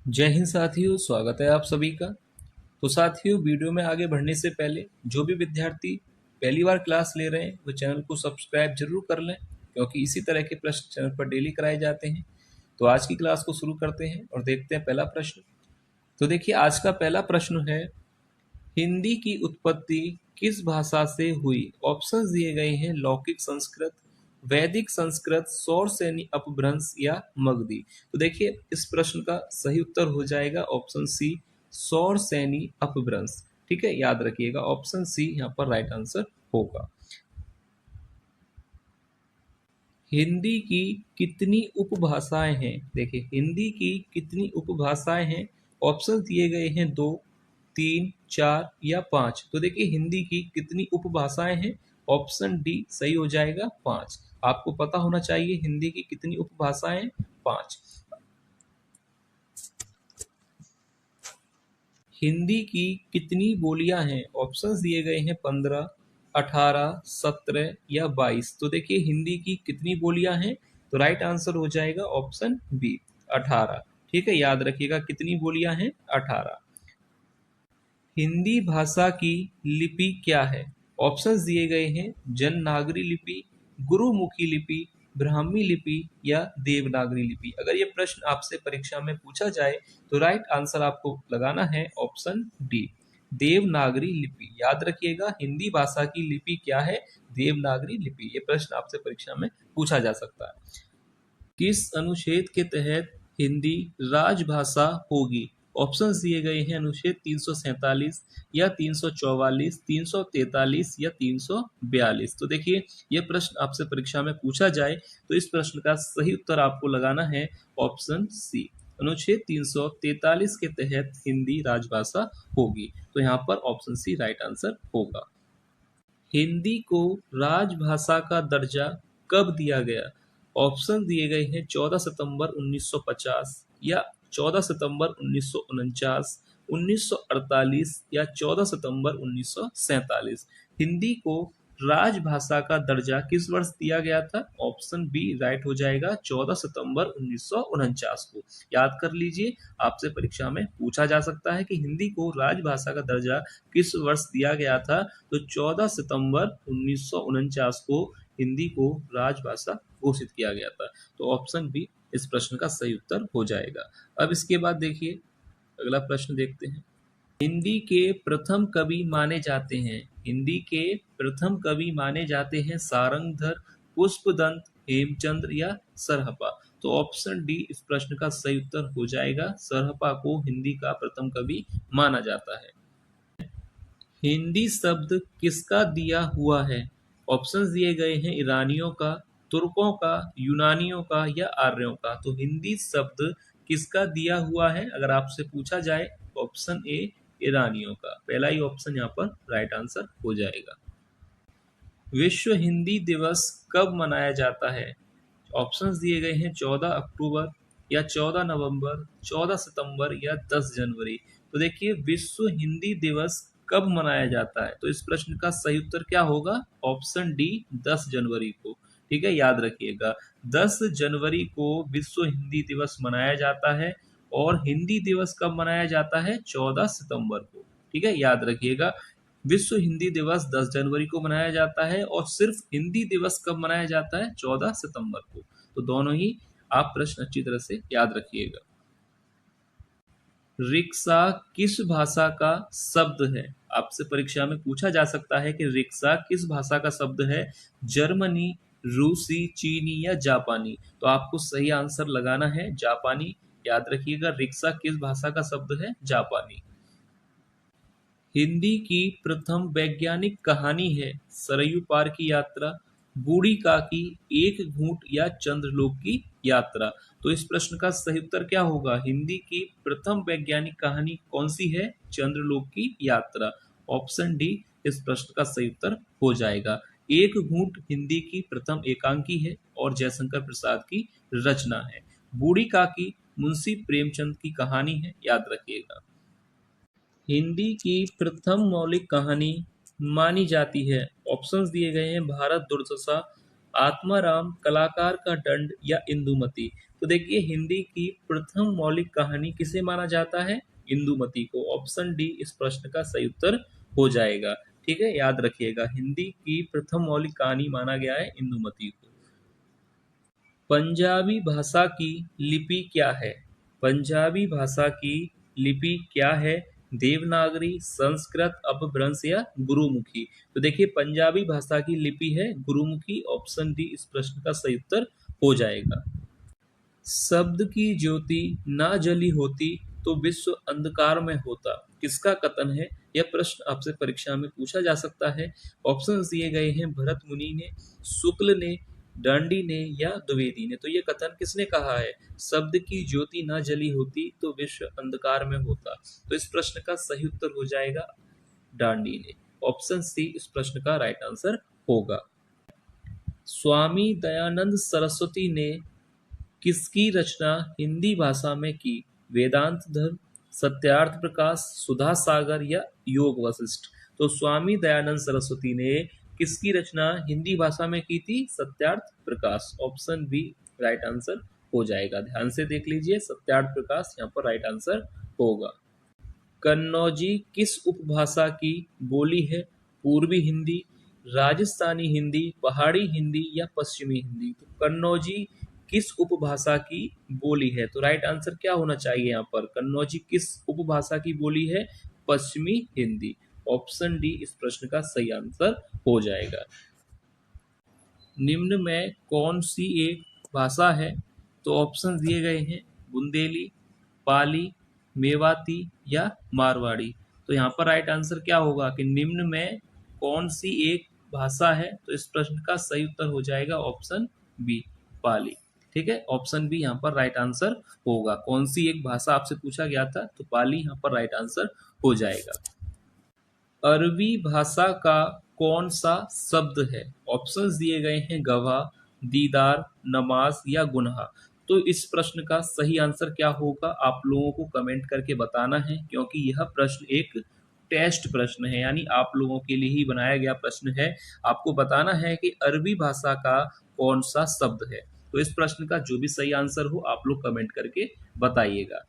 जय हिंद साथियों, स्वागत है आप सभी का। तो साथियों, वीडियो में आगे बढ़ने से पहले जो भी विद्यार्थी पहली बार क्लास ले रहे हैं वो चैनल को सब्सक्राइब जरूर कर लें, क्योंकि इसी तरह के प्रश्न चैनल पर डेली कराए जाते हैं। तो आज की क्लास को शुरू करते हैं और देखते हैं पहला प्रश्न। तो देखिए, आज का पहला प्रश्न है, हिंदी की उत्पत्ति किस भाषा से हुई? ऑप्शंस दिए गए हैं, लौकिक संस्कृत, वैदिक संस्कृत, सौरसेनी अपभ्रंश या मगधी। तो देखिए, इस प्रश्न का सही उत्तर हो जाएगा ऑप्शन सी, सौरसेनी अपभ्रंश। ठीक है, याद रखिएगा, ऑप्शन सी यहाँ पर राइट आंसर होगा। हिंदी की कितनी उपभाषाएं हैं? देखिए, हिंदी की कितनी उपभाषाएं हैं? ऑप्शन दिए गए हैं 2, 3, 4 या 5। तो देखिए, हिंदी की कितनी उपभाषाएं हैं? ऑप्शन डी सही हो जाएगा, 5। आपको पता होना चाहिए हिंदी की कितनी उपभाषाएं हैं? 5। हिंदी की कितनी बोलियां हैं? ऑप्शंस दिए गए हैं 15, 18, 17 या 22। तो देखिए, हिंदी की कितनी बोलियां हैं? तो राइट आंसर हो जाएगा ऑप्शन बी, 18। ठीक है, याद रखिएगा कितनी बोलियां हैं? 18। हिंदी भाषा की लिपि क्या है? ऑप्शंस दिए गए हैं, जननागरी लिपि, गुरुमुखी लिपि, ब्राह्मी लिपि या देवनागरी लिपि। अगर ये प्रश्न आपसे परीक्षा में पूछा जाए तो राइट आंसर आपको लगाना है ऑप्शन डी, देवनागरी लिपि। याद रखिएगा, हिंदी भाषा की लिपि क्या है? देवनागरी लिपि। ये प्रश्न आपसे परीक्षा में पूछा जा सकता है। किस अनुच्छेद के तहत हिंदी राजभाषा होगी? ऑप्शंस दिए गए हैं, अनुच्छेद 347 या 344, 343 या 342। तो देखिए, यह प्रश्न आपसे परीक्षा में पूछा जाए तो इस प्रश्न का सही उत्तर आपको लगाना है ऑप्शन सी, अनुच्छेद 343 के तहत हिंदी राजभाषा होगी। तो यहाँ पर ऑप्शन सी राइट आंसर होगा। हिंदी को राजभाषा का दर्जा कब दिया गया? ऑप्शन दिए गए हैं, 14 सितंबर 1950 या 14 सितंबर 1949, 1948 या 14 सितंबर 1947। हिंदी को राजभाषा का दर्जा किस वर्ष दिया गया था? ऑप्शन बी राइट हो जाएगा, 14 सितंबर 1949 को। याद कर लीजिए, आपसे परीक्षा में पूछा जा सकता है कि हिंदी को राजभाषा का दर्जा किस वर्ष दिया गया था? तो 14 सितंबर 1949 को हिंदी को राजभाषा घोषित किया गया था। तो ऑप्शन बी इस प्रश्न का सही उत्तर हो जाएगा। अब इसके बाद देखिए, अगला प्रश्न देखते हैं। हिंदी के प्रथम कवि माने जाते हैं, हिंदी के प्रथम कवि माने जाते हैं सारंगधर, पुष्पदंत, हेमचंद्र या सरहपा। तो ऑप्शन डी इस प्रश्न का सही उत्तर हो जाएगा, सरहपा को हिंदी का प्रथम कवि माना जाता है। हिंदी शब्द किसका दिया हुआ है? ऑप्शंस दिए गए हैं, ईरानियों का, तुर्कों का, यूनानियों का या आर्यों का। तो हिंदी शब्द किसका दिया हुआ है अगर आपसे पूछा जाए? ऑप्शन ए, ईरानियों का। पहला ही ऑप्शन यहाँ पर राइट आंसर हो जाएगा। विश्व हिंदी दिवस कब मनाया जाता है? ऑप्शंस दिए गए हैं, 14 अक्टूबर या 14 नवंबर, 14 सितंबर या 10 जनवरी। तो देखिए, विश्व हिंदी दिवस कब मनाया जाता है? तो इस प्रश्न का सही उत्तर क्या होगा? ऑप्शन डी, 10 जनवरी को। ठीक है, याद रखिएगा, 10 जनवरी को विश्व हिंदी दिवस मनाया जाता है। और हिंदी दिवस कब मनाया जाता है? 14 सितंबर को। ठीक है, याद रखिएगा, विश्व हिंदी दिवस 10 जनवरी को मनाया जाता है और सिर्फ हिंदी दिवस कब मनाया जाता है? 14 सितंबर को। तो दोनों ही आप प्रश्न अच्छी तरह से याद रखिएगा। रिक्शा किस भाषा का शब्द है? आपसे परीक्षा में पूछा जा सकता है कि रिक्शा किस भाषा का शब्द है? जर्मनी, रूसी, चीनी या जापानी। तो आपको सही आंसर लगाना है जापानी। याद रखिएगा, रिक्शा किस भाषा का शब्द है? जापानी। हिंदी की प्रथम वैज्ञानिक कहानी है सरयू पार की यात्रा, बूढ़ी काकी, एक घूंट या चंद्रलोक की यात्रा। तो इस प्रश्न का सही उत्तर क्या होगा? हिंदी की प्रथम वैज्ञानिक कहानी कौन सी है? चंद्रलोक की यात्रा। ऑप्शन डी इस प्रश्न का सही उत्तर हो जाएगा। एक घूंट हिंदी की प्रथम एकांकी है और जयशंकर प्रसाद की रचना है। बूढ़ी काकी मुंशी प्रेमचंद की कहानी है, याद रखिएगा। हिंदी की प्रथम मौलिक कहानी मानी जाती है। ऑप्शंस दिए गए हैं, भारत दुर्दशा, आत्माराम, कलाकार का दंड या इंदुमती। तो देखिए हिंदी की प्रथम मौलिक कहानी किसे माना जाता है? इंदुमती को। ऑप्शन डी इस प्रश्न का सही उत्तर हो जाएगा। ठीक है, याद रखिएगा, हिंदी की प्रथम मौलिक कहानी माना गया है इंदुमती को। पंजाबी भाषा की लिपि क्या है? पंजाबी भाषा की लिपि क्या है? देवनागरी, संस्कृत, अपभ्रंश या गुरुमुखी। तो देखिए पंजाबी भाषा की लिपि है गुरुमुखी। ऑप्शन डी इस प्रश्न का सही उत्तर हो जाएगा। शब्द की ज्योति ना जली होती तो विश्व अंधकार में होता, किसका कथन है? यह प्रश्न आपसे परीक्षा में पूछा जा सकता है। ऑप्शन दिए गए हैं भरत मुनि ने, शुक्ल ने, डांडी ने या द्विवेदी ने। तो ये कथन किसने कहा है? शब्द की ज्योति ना जली होती तो विश्व अंधकार में होता। तो इस प्रश्न का सही उत्तर हो जाएगा डांडी ने। ऑप्शन सी इस प्रश्न का राइट आंसर होगा। स्वामी दयानंद सरस्वती ने किसकी रचना हिंदी भाषा में की? वेदांत धर्म, सत्यार्थ प्रकाश, सुधा सागर या योग वशिष्ठ। तो स्वामी दयानंद सरस्वती ने किसकी रचना हिंदी भाषा में की थी? Satyarth Prakash. Option B right answer हो जाएगा। ध्यान से देख लीजिए, सत्यार्थ प्रकाश यहाँ पर राइट आंसर होगा। कन्नौजी किस उपभाषा की बोली है? पूर्वी हिंदी, राजस्थानी हिंदी, पहाड़ी हिंदी या पश्चिमी हिंदी। तो कन्नौजी किस उपभाषा की बोली है? तो राइट आंसर क्या होना चाहिए यहाँ पर? कन्नौजी किस उपभाषा की बोली है? पश्चिमी हिंदी। ऑप्शन डी इस प्रश्न का सही आंसर हो जाएगा। निम्न में कौन सी एक भाषा है? तो ऑप्शन दिए गए हैं बुंदेली, पाली, मेवाती या मारवाड़ी। तो यहाँ पर राइट आंसर क्या होगा कि निम्न में कौन सी एक भाषा है? तो इस प्रश्न का सही उत्तर हो जाएगा ऑप्शन बी पाली। ठीक है, ऑप्शन बी यहाँ पर राइट आंसर होगा। कौन सी एक भाषा आपसे पूछा गया था, तो पाली यहाँ पर राइट आंसर हो जाएगा। अरबी भाषा का कौन सा शब्द है? ऑप्शंस दिए गए हैं गवाह, दीदार, नमाज या गुनहा। तो इस प्रश्न का सही आंसर क्या होगा आप लोगों को कमेंट करके बताना है, क्योंकि यह प्रश्न एक टेस्ट प्रश्न है, यानी आप लोगों के लिए ही बनाया गया प्रश्न है। आपको बताना है कि अरबी भाषा का कौन सा शब्द है। तो इस प्रश्न का जो भी सही आंसर हो आप लोग कमेंट करके बताइएगा।